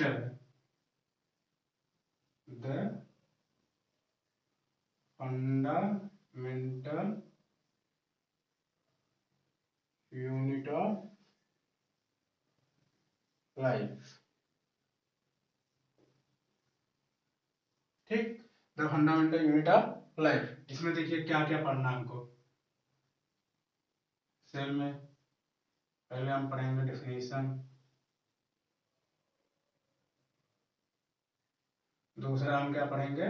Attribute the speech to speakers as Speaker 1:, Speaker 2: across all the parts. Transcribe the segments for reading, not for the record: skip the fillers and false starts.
Speaker 1: Chapter है, the fundamental unit of life. ठीक, the fundamental unit of life. इसमें देखिए क्या क्या पढ़ना है हमको। सेल में पहले हम पढ़ेंगे डेफिनेशन, दूसरा हम क्या पढ़ेंगे,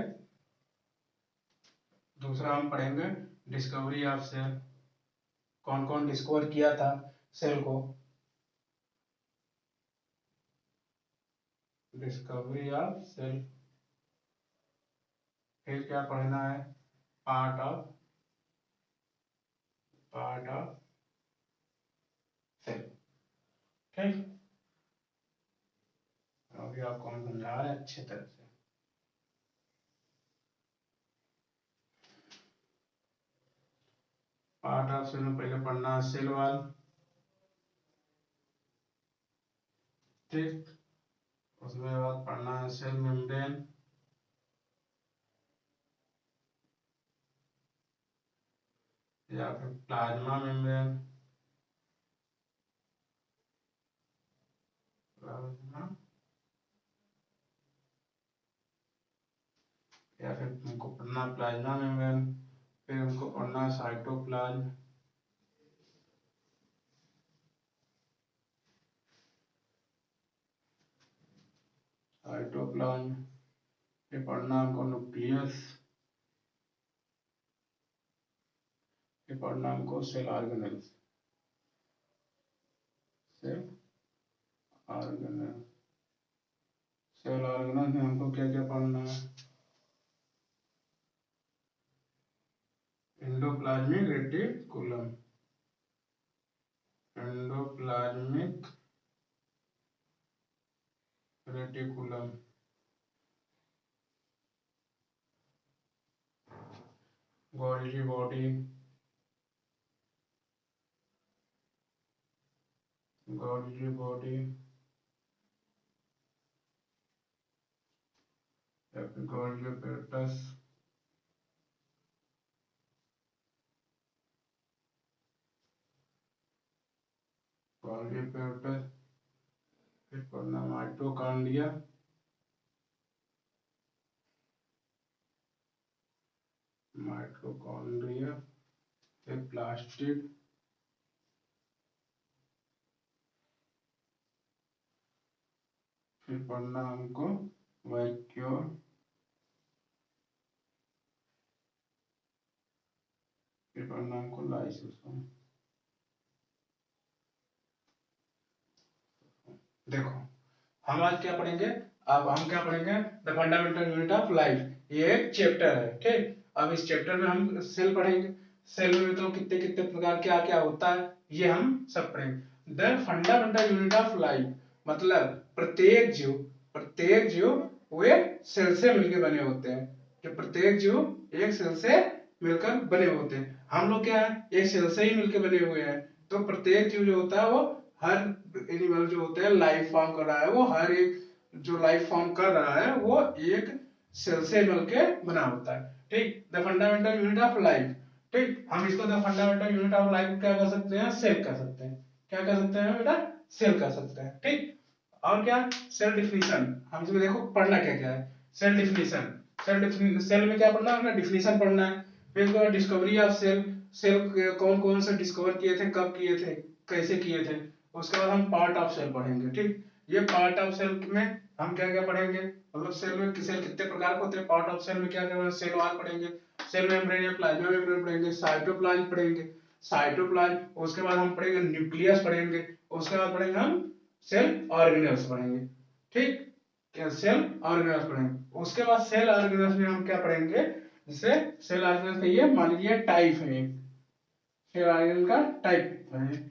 Speaker 1: दूसरा हम पढ़ेंगे डिस्कवरी ऑफ सेल, कौन कौन डिस्कवर किया था सेल को, डिस्कवरी ऑफ सेल। फिर क्या पढ़ना है, पार्ट ऑफ सेल। ठीक, अभी आपको हम समझा रहे हैं अच्छे तरह से। पार्ट ऑफ सेल में पहले पढ़ना है सेल वॉल। ठीक, उसमें बाद पढ़ना है सेल मेम्ब्रेन, या फिर प्लाज्मा मेम्ब्रेन, प्लाज्मा, या फिर हमको पढ़ना प्लाज्मा मेम्ब्रेन, फिर हमको पढ़ना साइटोप्लाज्म, साइटोप्लाज्म, फिर पढ़ना हमको न्यूक्लियस, फिर पढ़ना हमको cell organelles, cell organelle. Cell organelle में हमको क्या क्या पढ़ना है, endoplasmic reticulum, endoplasmic reticulum, Golgi body, Golgi body, या फिर गोल्गी एपेरेटस, गोल्गी एपेरेटस। फिर पढ़ना माइटोकॉन्ड्रिया, माइटोकॉन्ड्रिया, फिर प्लास्टिड, फिर पढ़ना हमको वैक्यूल, फिर पढ़ना हमको लाइसोसोम। देखो हम आज क्या पढ़ेंगे, अब हम क्या पढ़ेंगे, the fundamental unit of life. ये एक चैप्टर है। ठीक, अब इस चैप्टर में हम सेल पढ़ेंगे। सेल में तो कितने कितने प्रकार क्या क्या होता है ये हम सब पढ़ेंगे। The fundamental unit of life मतलब प्रत्येक जीव वे सेल से मिलकर बने होते हैं। जो प्रत्येक जीव एक सेल से मिलकर बने होते हैं। हम लोग क्या है, एक सेल से ही मिलकर बने हुए हैं। तो प्रत्येक जीव जो होता है वो हर एनिमल जो होता है लाइफ फॉर्म कर रहा है, वो हर एक जो लाइफ फॉर्म कर रहा है वो एक सेल से मिलके बना होता है। ठीक, the fundamental unit of life. ठीक, हम इसको the fundamental unit of life क्या कर सकते हैं, सेल कर सकते हैं। क्या कर सकते हैं बेटा, सेल कर सकते हैं। ठीक, और क्या, सेल डिफिनीशन। हम इसमें देखो पढ़ना क्या क्या है, सेल डिफिनीशन। सेल में क्या पढ़ना है, डिफिनीशन पढ़ना है। फिर उसके बाद डिस्कवरी ऑफ सेल, सेल कौन कौन से डिस्कवर किए थे, कब किए थे, कैसे किए थे। उसके बाद हम पार्ट ऑफ सेल पढ़ेंगे। ठीक, ये पार्ट ऑफ सेल में हम क्या क्या पढ़ेंगे, मतलब सेल में सेल कितने प्रकार के होते हैं, पार्ट ऑफ सेल में क्या क्या, सेल वॉल पढ़ेंगे, सेल मेम्ब्रेन या प्लाज्मा मेम्ब्रेन पढ़ेंगे, साइटोप्लाज्म पढ़ेंगे, साइटोप्लाज्म। उसके बाद हम पढ़ेंगे न्यूक्लियस पढ़ेंगे। उसके बाद पढ़ेंगे हम सेल ऑर्गेनेल्स पढ़ेंगे। ठीक, क्या सेल ऑर्गेनेल्स पढ़ेंगे। उसके बाद सेल ऑर्गेनेल्स में हम क्या पढ़ेंगे, जैसे सेल ऑर्गेनेल्स का ये मान लीजिए टाइप है, सेल ऑर्गेनेल का टाइप है।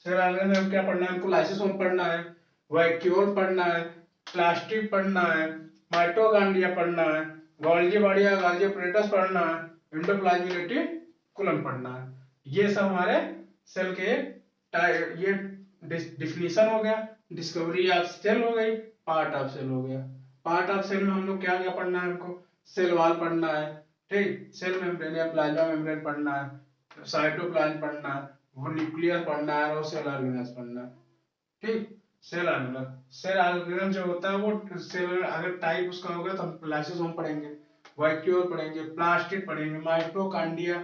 Speaker 1: सेल ऑर्गेनेल में हम क्या पढ़ना है, हमको लाइसोसोम पढ़ना है, वैक्यूल पढ़ना है, प्लास्टिड पढ़ना है, माइटोकॉन्ड्रिया पढ़ना है, गोल्गी बॉडी या गोल्गी एपेरेटस पढ़ना है, एंडोप्लाज्मिक रेटिकुलम पढ़ना है। ये सब हमारे सेल के ये डिफिनीशन हो गया, डिस्कवरी ऑफ सेल हो गई। पार्ट ऑफ सेल हो गया। पार्ट ऑफ सेल में हम लोग क्या क्या पढ़ना है, हमको सेल वॉल पढ़ना है, ठीक, सेल मेम्ब्रेन या प्लाज्मा मेम्ब्रेन पढ़ना है, साइटोप्लाज्म पढ़ना है, वो न्यूक्लियस पढ़ना है और सेल ऑर्गेनेल्स पढ़ना है, ठीक। सेल ऑर्गेनल, सेल ऑर्गेनल जो होता है वो सेल अगर टाइप उसका होगा तो हम लाइसोसोम पढ़ेंगे, वैक्यूल पढ़ेंगे, प्लास्टिड पढ़ेंगे, माइटोकॉन्ड्रिया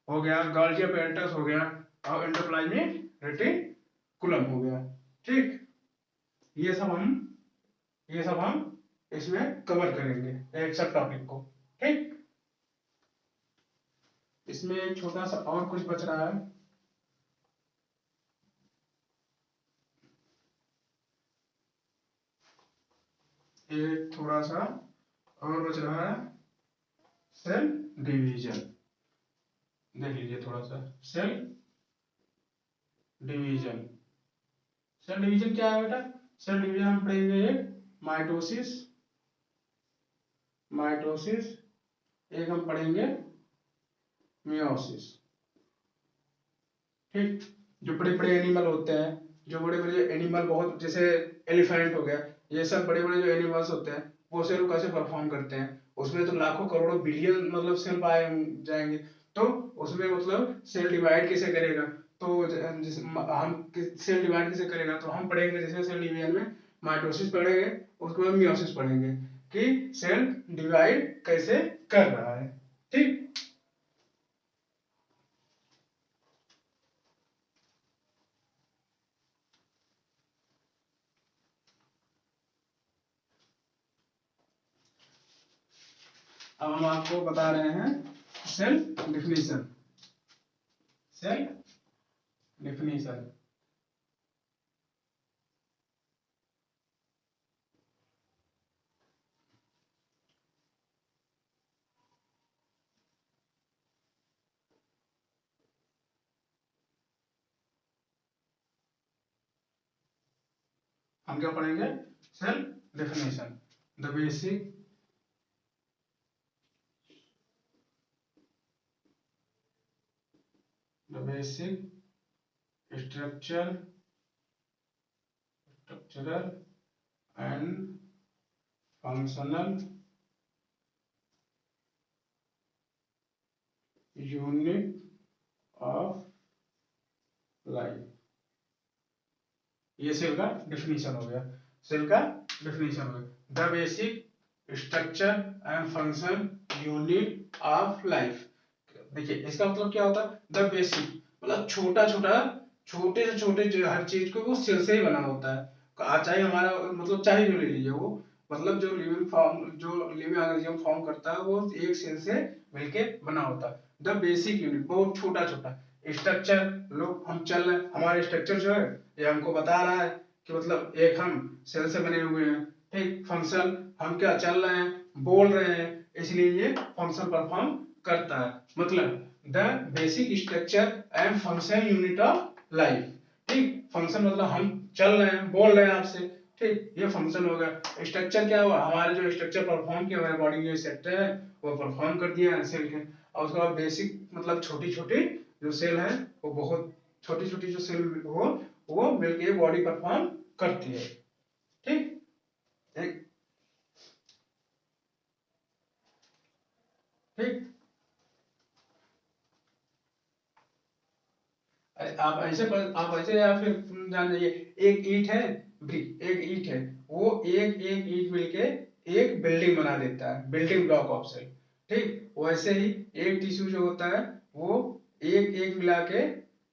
Speaker 1: हो गया, गोल्गी apparatus हो गया और एंडोप्लाज्मिक रेटिकुलम हो गया, ठीक। ये सब हम ये सब हम इसमें कवर करेंगे एक सब टॉपिक को, ठीक। इसमें एक छोटा सा और कुछ बच रहा है, एक थोड़ा सा और बच रहा है, सेल डिवीजन। देख लीजिए थोड़ा सा, सेल डिवीजन। सेल डिवीजन क्या है बेटा? सेल डिवीजन हम पढ़ेंगे एक माइटोसिस, माइटोसिस, एक हम पढ़ेंगे मियोसिस, ठीक। जो बड़े बड़े एनिमल होते हैं, जो बड़े बड़े एनिमल बहुत, जैसे एलिफेंट हो गया, ये सब बड़े बड़े जो एनिमल्स होते हैं वो सेल कैसे परफॉर्म करते हैं, उसमें तो लाखों करोड़ों बिलियन मतलब सेल पाए जाएंगे, तो उसमें मतलब सेल डिवाइड कैसे करेगा, तो हम सेल डिवाइड कैसे करेगा तो हम पढ़ेंगे, जैसे सेल डिवीजन में माइटोसिस पढ़ेंगे, उसके बाद मियोसिस पढ़ेंगे कि सेल डिवाइड कैसे कर रहा है, ठीक। अब हम आपको बता रहे हैं सेल डिफिनीशन, सेल डिफिनीशन। हम क्या पढ़ेंगे? Cell definition, the basic, the basic structure, structural and functional unit of life. ये सेल का डिफिनीशन हो गया, सेल का डिफिनीशन हो गया, the basic structure and function unit of life. देखिए इसका मतलब क्या होता है, द बेसिक मतलब छोटा छोटा, छोटे से छोटे जो हर चीज को वो सेल से ही बना होता है, चाहे हमारा मतलब चाहे जो ले लीजिए वो, मतलब जो लिविंग फॉर्म, जो लिविंग ऑर्गेनिज्म फॉर्म करता है वो एक सेल से मिलके बना होता है। द बेसिक यूनिट बहुत छोटा छोटा, स्ट्रक्चर, लोग हम चल रहे हैं, हमारे स्ट्रक्चर जो है ये हमको बता रहा है कि मतलब एक हम सेल से बने हुए हैं, ठीक। फंक्शन, हम क्या चल रहे हैं, बोल रहे हैं, इसलिए ये फंक्शन परफॉर्म करता है, मतलब the basic structure and function unit of life, ठीक। फंक्शन मतलब हम चल रहे हैं, बोल रहे हैं आपसे, ठीक, ये फंक्शन हो गया। स्ट्रक्चर क्या हुआ, हमारे जो स्ट्रक्चर परफॉर्म किया हमारे बॉडी के सेक्टर है वो परफॉर्म कर दिया है सेल के, और उसके बाद बेसिक मतलब छोटी छोटी जो सेल है वो बहुत छोटी छोटी जो सेल हो वो मिलके बॉडी परफॉर्म करती है, ठीक। एक, ठीक। आप ऐसे या फिर जान जाइए, एक ईंट है, ब्रिक, एक ईंट है, वो एक एक ईंट मिलके एक बिल्डिंग बना देता है, बिल्डिंग ब्लॉक ऑफ सेल, ठीक। वैसे ही एक टिश्यू जो होता है वो एक एक मिला के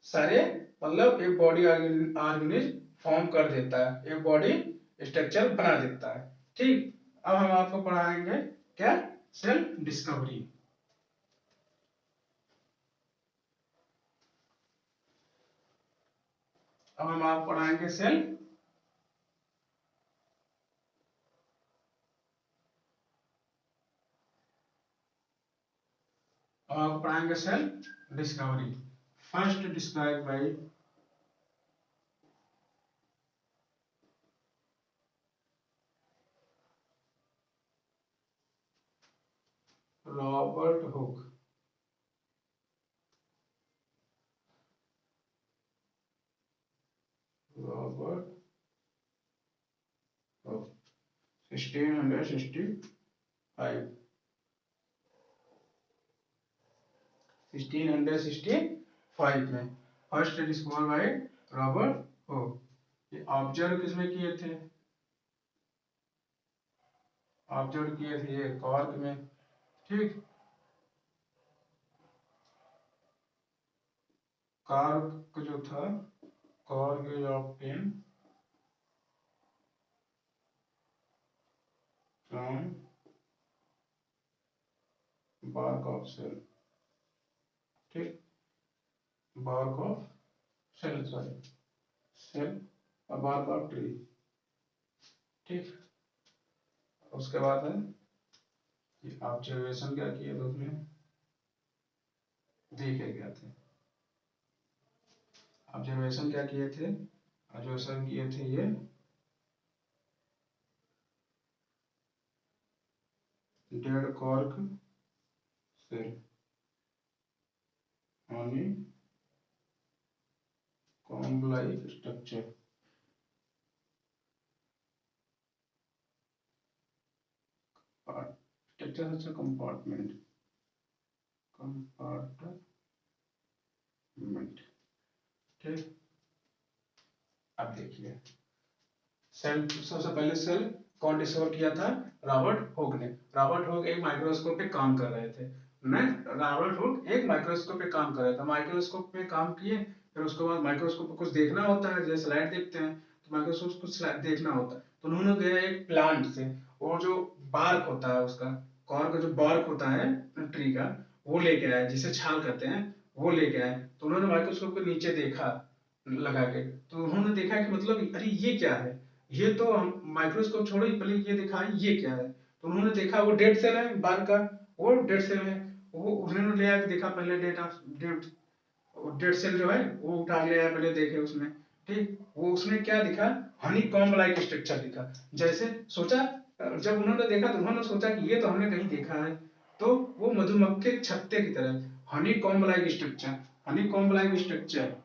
Speaker 1: सारे मतलब एक बॉडी ऑर्गेनिज्म फॉर्म कर देता है, एक बॉडी स्ट्रक्चर बना देता है, ठीक। अब हम आपको पढ़ाएंगे क्या, सेल डिस्कवरी। अब हम आपको पढ़ाएंगे सेल, अब आपको पढ़ाएंगे cell discovery. First describe by Robert Hooke, Robert Hooke. 1665 1665 में first discover by Robert Hooke. ये ऑब्जर्व किसमें किए थे? ऑब्जर्व किए थे ये कॉर्क में। ठीक, कॉर्क जो था, cork is obtain from bark of cell। ठीक, bark of cell, sorry cell और bark of tree। ठीक, उसके बाद है कि ऑब्जर्वेशन क्या किया तो उसमें देखे क्या थे, ऑब्जर्वेशन क्या किए थे, ऑब्जर्वेशन किए थे ये dead cork cell, honeycomb like structure. Structure अच्छा कंपार्टमेंट, कंपार्टमेंट। ठीक, अब देखिए सेल, सबसे पहले सेल कौन डिस्कवर किया था? रॉबर्ट हुक ने। रॉबर्ट हुक एक माइक्रोस्कोप पे काम कर रहे थे। रॉबर्ट हुक एक माइक्रोस्कोप पे काम कर रहे थे, माइक्रोस्कोप पे काम किए, फिर उसके बाद माइक्रोस्कोप पे कुछ देखना होता है, जैसे स्लाइड देखते हैं तो माइक्रोस्कोप को कुछ देखना होता है, तो उन्होंने गया एक प्लांट से, वो जो बार्क होता है उसका, कॉर्क का जो बार्क होता है ट्री का, वो लेके आए, जिसे छाल कहते हैं, वो लेके आए। तो उन्होंने माइक्रोस्कोप के नीचे देखा लगा के, तो उन्होंने देखा कि मतलब अरे ये क्या है, ये तो हम माइक्रोस्कोप छोड़ो, पहले ये देखा ये क्या है। तो उन्होंने देखा वो डेड सेल है बार का, वो डेड सेल है। वो उन्होंने ले आके देखा पहले, डेड डेड सेल जो है वो उठा के ले आया, पहले देखे उसमें। ठीक, वो उसमें क्या दिखा? हनी कॉम्ब लाइक स्ट्रक्चर दिखा। जैसे सोचा, जब उन्होंने देखा तो उन्होंने सोचा कि ये तो हमने कहीं देखा है, तो वो मधुमक्खी के छत्ते की तरह Honey comb like structure, Honey comb like structure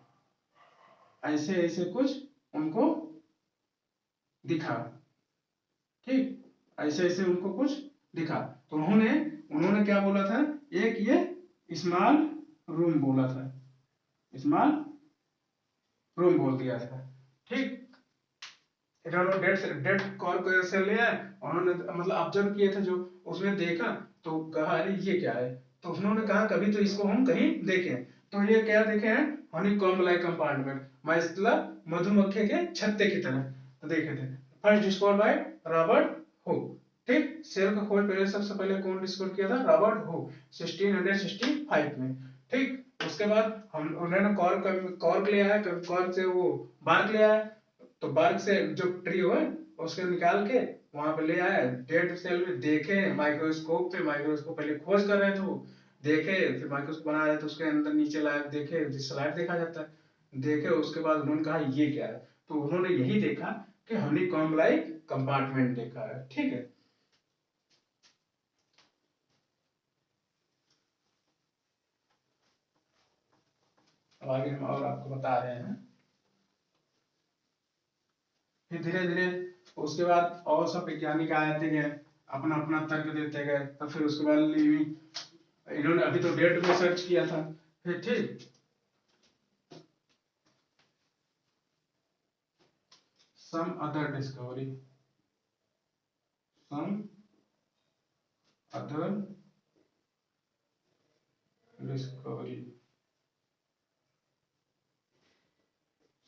Speaker 1: ऐसे ऐसे कुछ उनको दिखा। ठीक, ऐसे ऐसे उनको कुछ दिखा, तो उन्होंने उन्होंने क्या बोला था? एक ये स्मॉल रूम बोला था, स्मॉल रूम बोल दिया था। ठीक, इन्होंने डेड कॉल को ऐसे ले आए, उन्होंने मतलब ऑब्जर्व किए थे जो, उसमें देखा तो कहा अरे ये क्या है, तो उन्होंने कहा कभी तो इसको हम कहीं देखें। तो ये क्या देखे हैं? हनी कॉम्ब लाइक कंपार्टमेंट, मतलब मधुमक्खी के छत्ते की तरह, तो देखे थे। First discover by Robert hook. ठीक, सेल का खोज पहले, सबसे पहले कौन डिस्कवर किया था? रॉबर्ट हुक 1665 में। ठीक, उसके बाद हम उन्होंने कॉर्क ले आया, कॉर्क से वो बार्क ले आया, तो बर्ग से जो ट्री हो उसके निकाल के वहां पे ले आए, डेड सेल में देखे, माइक्रोस्कोप पे, माइक्रोस्कोप पहले खोज कर रहे थे वो, देखे, फिर माइक्रोस्कोप बना रहे थे, उसके अंदर नीचे लाए, देखे जिस स्लाइड देखा जाता है, देखे, उसके बाद उन्होंने कहा ये क्या है, तो उन्होंने यही देखा कि हनी कॉम्ब लाइक कंपार्टमेंट देखा है। ठीक है, अब आगे हम और आपको बता रहे हैं। फिर धीरे धीरे उसके बाद और सब वैज्ञानिक आते गए, अपना अपना तर्क देते गए, तो फिर उसके बाद इन्होंने अभी तो डेट में सर्च किया था। फिर ठीक, some other discovery, some other discovery,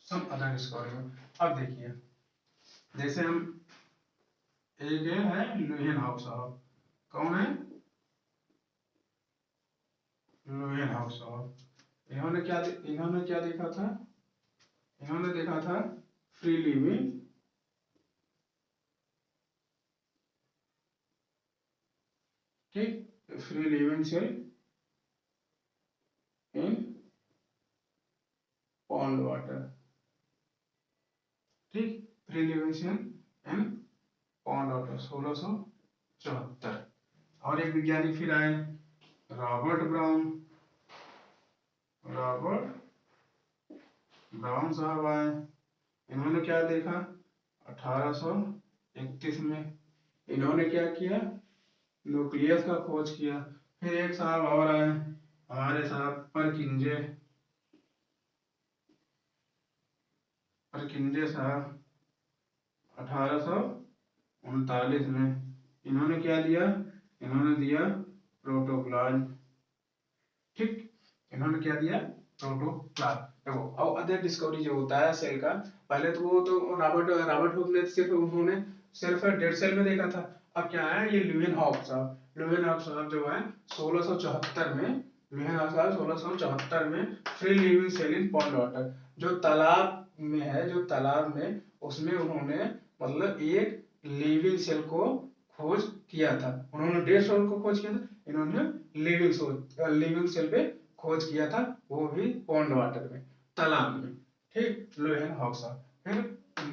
Speaker 1: some other discovery में अब देखिए, जैसे हम एक ये है लुहियन हाउस साहब, कौन है? लुहियन हाउस साहब। इन्होंने क्या देखा था? इन्होंने देखा था फ्री लिविंग, ठीक, free living cell in pond water. ठीक, free living cell in pond water 1674। और एक वैज्ञानिक फिर आए, रॉबर्ट ब्राउन, रॉबर्ट ब्राउन साहब आए। इन्होंने क्या देखा 1831 में? इन्होंने क्या किया, न्यूक्लियस का खोज किया। फिर एक साहब और आए हमारे साहब परकिंजे, परकिंजे साहब 1839 में। इन्होंने क्या दिया, इन्होंने दिया प्रोटोप्लाज्म। ठीक, इन्होंने क्या दिया, प्रोटोप्लाज्म। देखो अब अदर डिस्कवरी जो होता है सेल का, पहले तो वो तो रॉबर्ट रॉबर्ट हुक ने सिर्फ उन्होंने सिर्फ डेड सेल में देखा था। अब क्या है, ये ल्यूवेनहॉक साहब, ल्यूवेनहॉक साहब जो है 1674 में, ल्यूवेनहॉक साहब 1674 में free living cell in pond water, जो तालाब में है, जो तालाब में, उसमें उन्होंने मतलब एक लिविंग सेल को खोज किया था। उन्होंने डेड सेल को खोज किया था, इन्होंने लिविंग सेल पे खोज किया था, वो भी पॉन्ड वाटर में, तालाब में। ठीक, ल्यूवेनहॉक साहब। फिर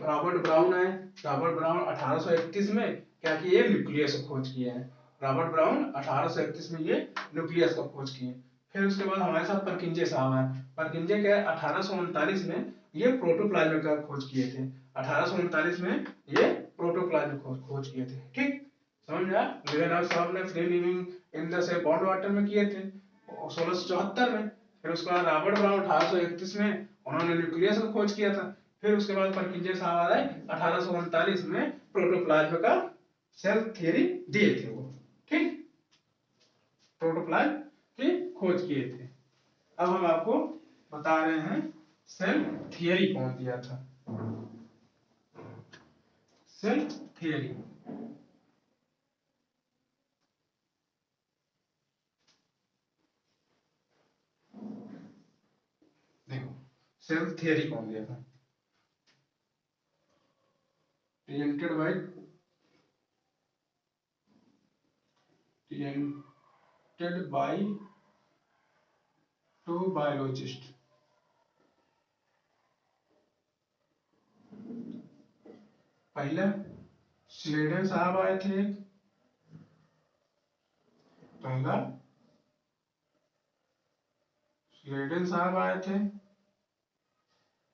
Speaker 1: रॉबर्ट ब्राउन आए, रॉबर्ट ब्राउन 1831 में क्या किए, न्यूक्लियस को खोज किए हैं। रॉबर्ट ब्राउन 1831 में ये न्यूक्लियस को खोज किए। फिर उसके बाद हमारे साथ परकिंजे साहब आए। परकिंजे क्या 1839 में ये प्रोटोप्लाज्म का खोज किए थे। 1839 में ये प्रोटोप्लाज्म खोज किए थे। ठीक, समझ में आया। ल्यूवेनहॉक साहब ने फ्री लिविंग इन द से पॉन्ड वाटर में किए थे 1674 में। फिर उसके बाद रॉबर्ट ब्राउन 1831 में उन्होंने न्यूक्लियस को खोज किया था। फिर उसके बाद परकिंजे साहब आए 1839 में, प्रोटोप्लाज्म का सेल थियरी दिए थे वो। ठीक, प्रोटोप्लाज्म की खोज किए थे। अब हम आपको बता रहे हैं सेल थियरी कौन दिया था। सेल थियरी, देखो सेल थियरी कौन दिया था, presented by presented by two biologists। पहला स्लेडन साहब आए थे, पहला स्लेडन साहब आए थे,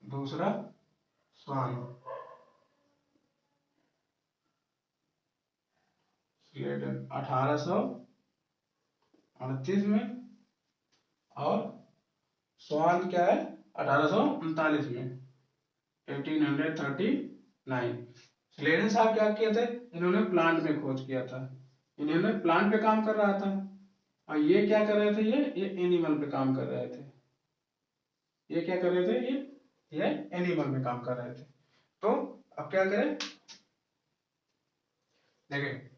Speaker 1: दूसरा स्वान। स्लेडन 1838 में, और स्वान क्या है 1839 में, 1839। स्लेडन साहब क्या किए थे, इन्होंने प्लांट में खोज किया था, इन्होंने प्लांट पे काम कर रहा था। और ये क्या कर रहे थे, ये एनिमल पे काम कर रहे थे। ये क्या कर रहे थे, ये एनिमल पे काम कर रहे थे। तो अब क्या करें, देखें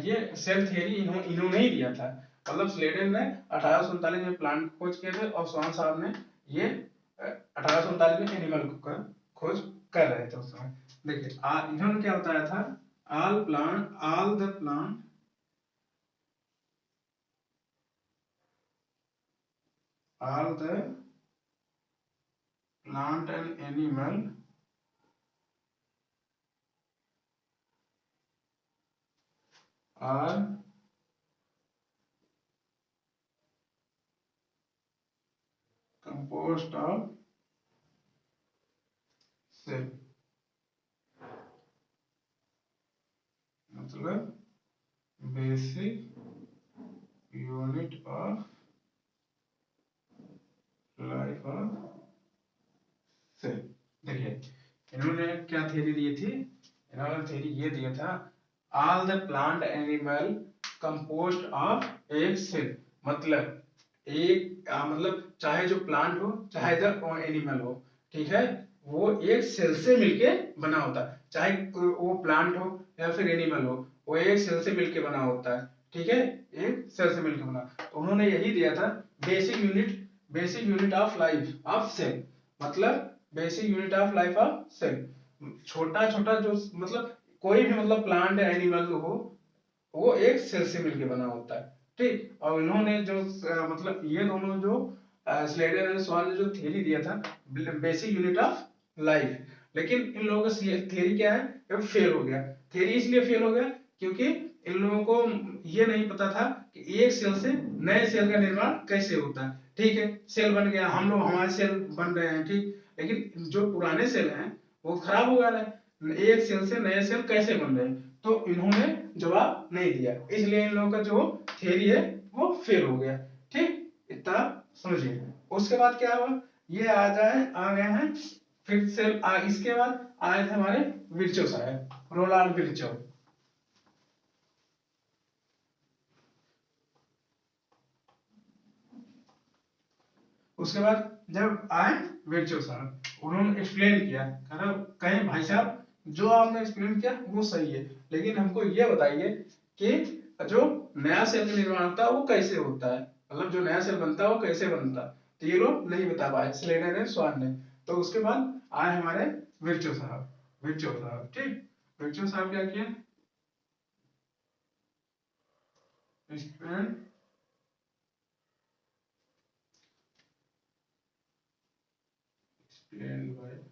Speaker 1: ये सेल थियरी इन्होंने ही दिया था। मतलब स्लेडन ने 1839 में प्लांट खोज किए थे, और स्वान साहब ने ये 1839 में एनिमल को खोज कर रहे थे उस समय। देखिए इन्होंने क्या बताया था, all the plant all the plant and animal are composed of cell। मतलब basic unit of life of cell. देखिए इन्होंने क्या थ्योरी दी थी, इन्होंने थ्योरी ये दिया था, all the plant animal composed of एक सेल। मतलब मतलब चाहे जो प्लांट हो चाहे इधर एनिमल हो, ठीक है, वो एक सेल से मिलके बना होता है। चाहे वो प्लांट हो या फिर एनिमल हो, वो एक सेल से मिलके बना होता है। ठीक है, एक सेल से मिलके बना। तो उन्होंने यही दिया था, basic unit of life of cell. मतलब basic unit of life of cell, छोटा छोटा जो मतलब कोई भी मतलब प्लांट या एनिमल हो, वो एक सेल से मिलके बना होता है। ठीक, और इन्होंने जो मतलब ये दोनों जो स्लेडर एंड स्वान ने जो थियरी दिया था, बेसिक यूनिट ऑफ लाइफ, लेकिन इन लोगों का थियरी क्या है, ये फेल हो गया। थियरी इसलिए फेल हो गया क्योंकि इन लोगों को ये नहीं पता था कि एक सेल से नए सेल का निर्माण कैसे होता है। ठीक है, सेल बन गया, हम लोग हमारे सेल बन रहे हैं, ठीक, लेकिन जो पुराने सेल हैं वो खराब हो गए हैं। एक सेल से नए सेल कैसे बन रहे हैं, तो इन्होंने जवाब नहीं दिया, इसलिए इन लोगों का जो थियरी है वो फेल हो गया। ठीक, इतना समझिए। उसके बाद क्या हुआ, ये आ गए हैं फिर से इसके बाद आए थे हमारे विर्चो साहब, रोलांड विर्चो। उसके बाद जब आए विर्चो साहब, उन्होंने एक्सप्लेन किया, कहें भाई साहब जो आपने एक्सप्लेन किया वो सही है, लेकिन हमको ये बताइए कि जो नया सेल का निर्माण होता है वो कैसे होता है, मतलब जो नया सेल बनता है वो कैसे बनता है। तो ये लोग नहीं बता पाए, स्लेटर ने, स्वान ने। तो उसके बाद आए हमारे विर्चो साहब, विर्चो साहब। ठीक, विर्चो साहब क्या किया, एक्सप्लेन 1855।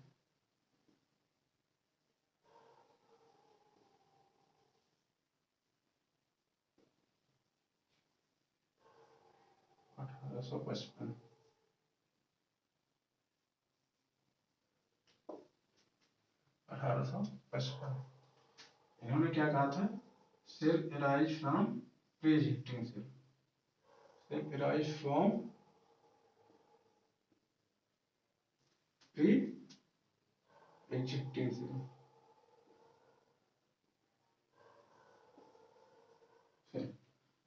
Speaker 1: 1855 इन्होंने क्या कहा था, cell arise from pre existing cell, cell arise from pre existing cell.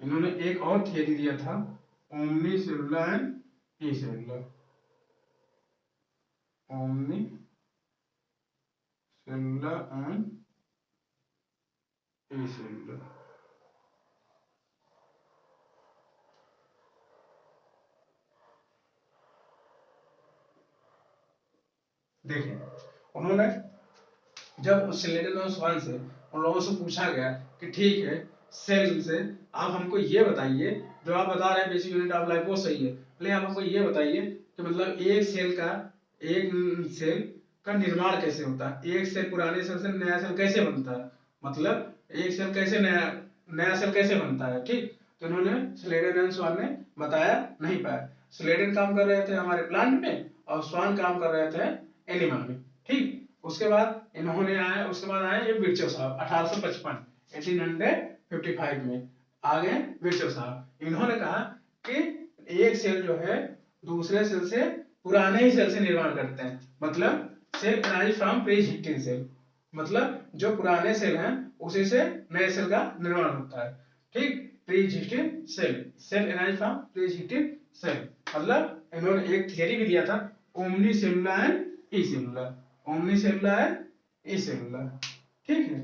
Speaker 1: इन्होंने एक और थियरी दिया था, omni cellular and e cellular, omni cellular and e cellular. देखिए, उन्होंने जब स्लेटन और स्वान से उन लोगों से पूछा गया कि ठीक है, सेल से आप हमको ये बताइए, जो आप बता रहे हैं बेसिक यूनिट ऑफ लाइफ वो सही है, लेकिन आप हमको ये बताइए कि मतलब एक सेल का निर्माण कैसे होता है, एक सेल पुराने सेल से नया सेल कैसे बनता है, मतलब एक सेल कैसे नया सेल कैसे बनता है। ठीक, तो इन्होंने स्लेटन एंड स्वान ने बताया नहीं पाया। स्लेटन काम कर रहे थे हमारे प्लांट में और स्वान काम कर रहे थे एनिमल में। ठीक, उसके बाद आए ये विर्चो साहब 1855, 1855 में आ गए विर्चो साहब। इन्होंने कहा कि एक सेल जो है दूसरे सेल से, पुराने ही सेल से निर्माण करते हैं, मतलब cell arise from pre existing cell, मतलब जो पुराने सेल हैं उसी से नए सेल का निर्माण होता है। ठीक, pre existing cell, cell arise from pre existing cell, मतलब इन्होंने एक थियरी भी दिया था, omni cellular and e cellular, omni cellular and e cellular. ठीक है,